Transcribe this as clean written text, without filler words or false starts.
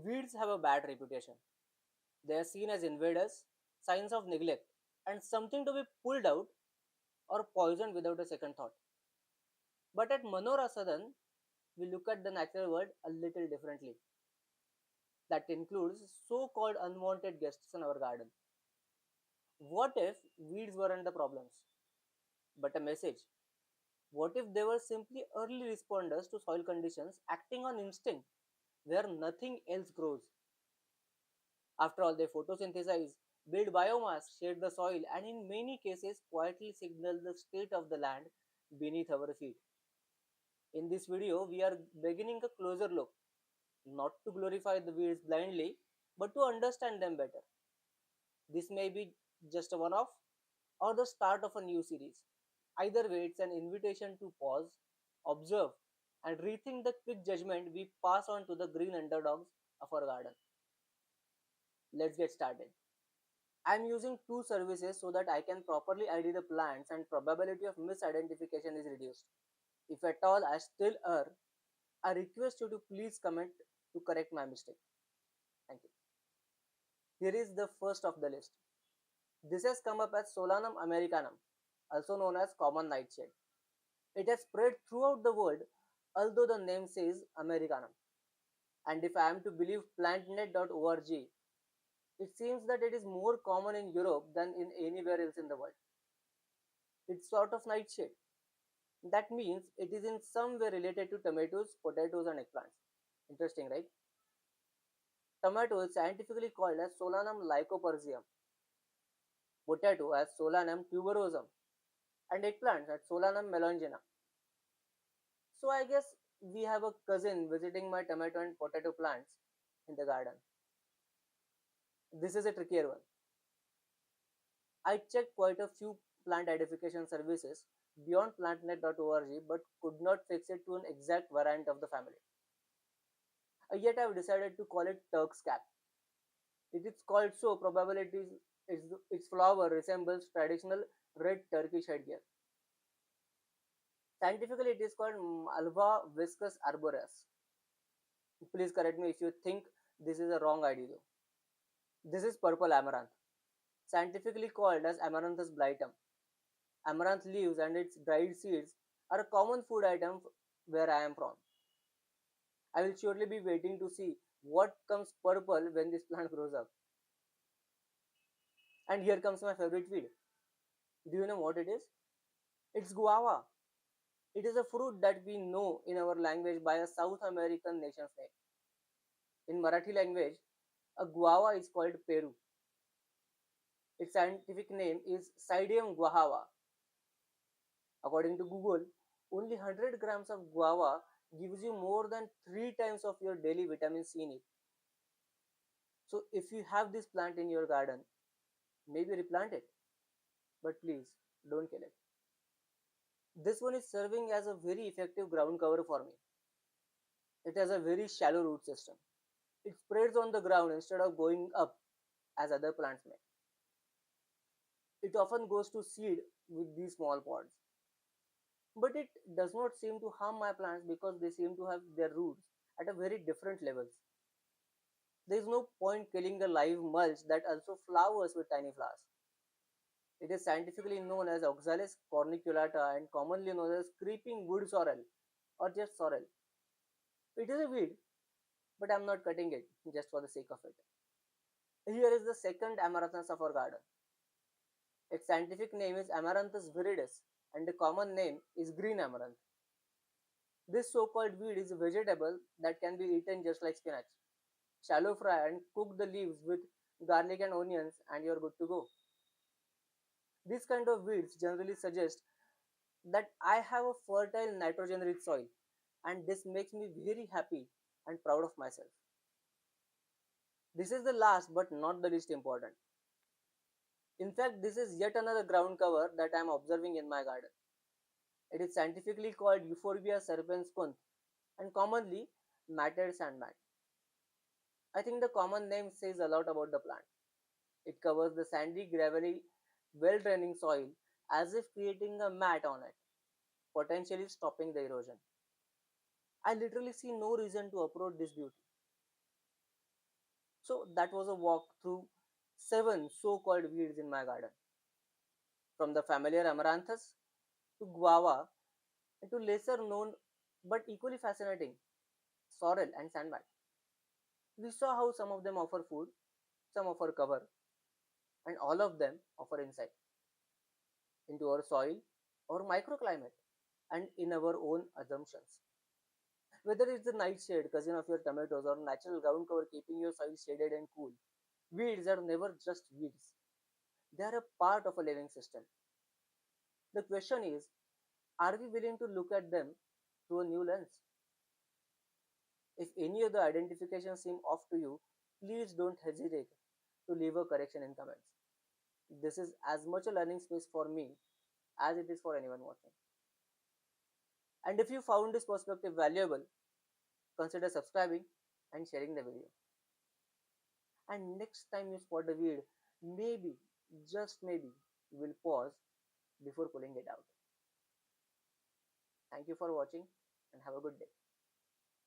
Weeds have a bad reputation. They are seen as invaders, signs of neglect, and something to be pulled out or poisoned without a second thought. But at Manora Sadan, we look at the natural world a little differently. That includes so called unwanted guests in our garden. What if weeds weren't the problems, but a message? What if they were simply early responders to soil conditions acting on instinct where nothing else grows? After all, they photosynthesize, build biomass, shade the soil, and in many cases quietly signal the state of the land beneath our feet. In this video, we are beginning a closer look, not to glorify the weeds blindly, but to understand them better. This may be just a one off or the start of a new series. Either way, it's an invitation to pause, observe, and rethink the quick judgment we pass on to the green underdogs of our garden. Let's get started. I'm using two services so that I can properly ID the plants and probability of misidentification is reduced. If at all I still err, I request you to please comment to correct my mistake. Thank you. Here is the first of the list. This has come up as Solanum americanum, also known as common nightshade. It has spread throughout the world, although the name says Americanum. And if I am to believe PlantNet.org, it seems that it is more common in Europe than in anywhere else in the world. It's sort of nightshade. That means it is in some way related to tomatoes, potatoes, and eggplants. Interesting, right? Tomato is scientifically called as Solanum lycopersicum, potato as Solanum tuberosum, and eggplants as Solanum melongena. So I guess we have a cousin visiting my tomato and potato plants in the garden. This is a trickier one. I checked quite a few plant identification services beyond plantnet.org but could not fix it to an exact variant of the family. Yet I have decided to call it Turk's cap. It is called so probably its flower resembles traditional red Turkish headgear. Scientifically, it is called Malva viscus arboreus. Please correct me if you think this is a wrong idea though. This is purple amaranth, scientifically called as Amaranthus blightum. Amaranth leaves and its dried seeds are a common food item where I am from. I will surely be waiting to see what comes purple when this plant grows up. And here comes my favorite weed. Do you know what it is? It's guava. It is a fruit that we know in our language by a South American nation's name. In Marathi language, a guava is called Peru. Its scientific name is Psydium guava. According to Google, only 100 grams of guava gives you more than 3 times of your daily vitamin C need. So if you have this plant in your garden, maybe replant it, but please don't kill it. This one is serving as a very effective ground cover for me. It has a very shallow root system. It spreads on the ground instead of going up as other plants may. It often goes to seed with these small pods. But it does not seem to harm my plants because they seem to have their roots at a very different levels. There is no point killing the live mulch that also flowers with tiny flowers. It is scientifically known as Oxalis corniculata and commonly known as creeping wood sorrel or just sorrel. It is a weed, but I am not cutting it just for the sake of it. Here is the second amaranthus of our garden. Its scientific name is Amaranthus viridis and the common name is green amaranth. This so-called weed is a vegetable that can be eaten just like spinach. Shallow fry and cook the leaves with garlic and onions and you're good to go. This kind of weeds generally suggest that I have a fertile nitrogen rich soil and this makes me very happy and proud of myself. This is the last but not the least important. In fact, this is yet another ground cover that I am observing in my garden. It is scientifically called Euphorbia serpens kunth and commonly matted sandmat. I think the common name says a lot about the plant. It covers the sandy, gravelly, well draining soil as if creating a mat on it, potentially stopping the erosion. I literally see no reason to uproot this beauty. So that was a walk through 7 so-called weeds in my garden, from the familiar Amaranths to Guava and to lesser known but equally fascinating sorrel and sandmat. We saw how some of them offer food, some offer cover, and all of them offer insight into our soil or microclimate and in our own assumptions. Whether it's the nightshade, cousin of your tomatoes, or natural ground cover keeping your soil shaded and cool, weeds are never just weeds. They are a part of a living system. The question is, are we willing to look at them through a new lens? If any of the identifications seem off to you, please don't hesitate to leave a correction in comments. This is as much a learning space for me as it is for anyone watching. And if you found this perspective valuable, consider subscribing and sharing the video. And next time you spot a weed, maybe, just maybe, you will pause before pulling it out. Thank you for watching and have a good day.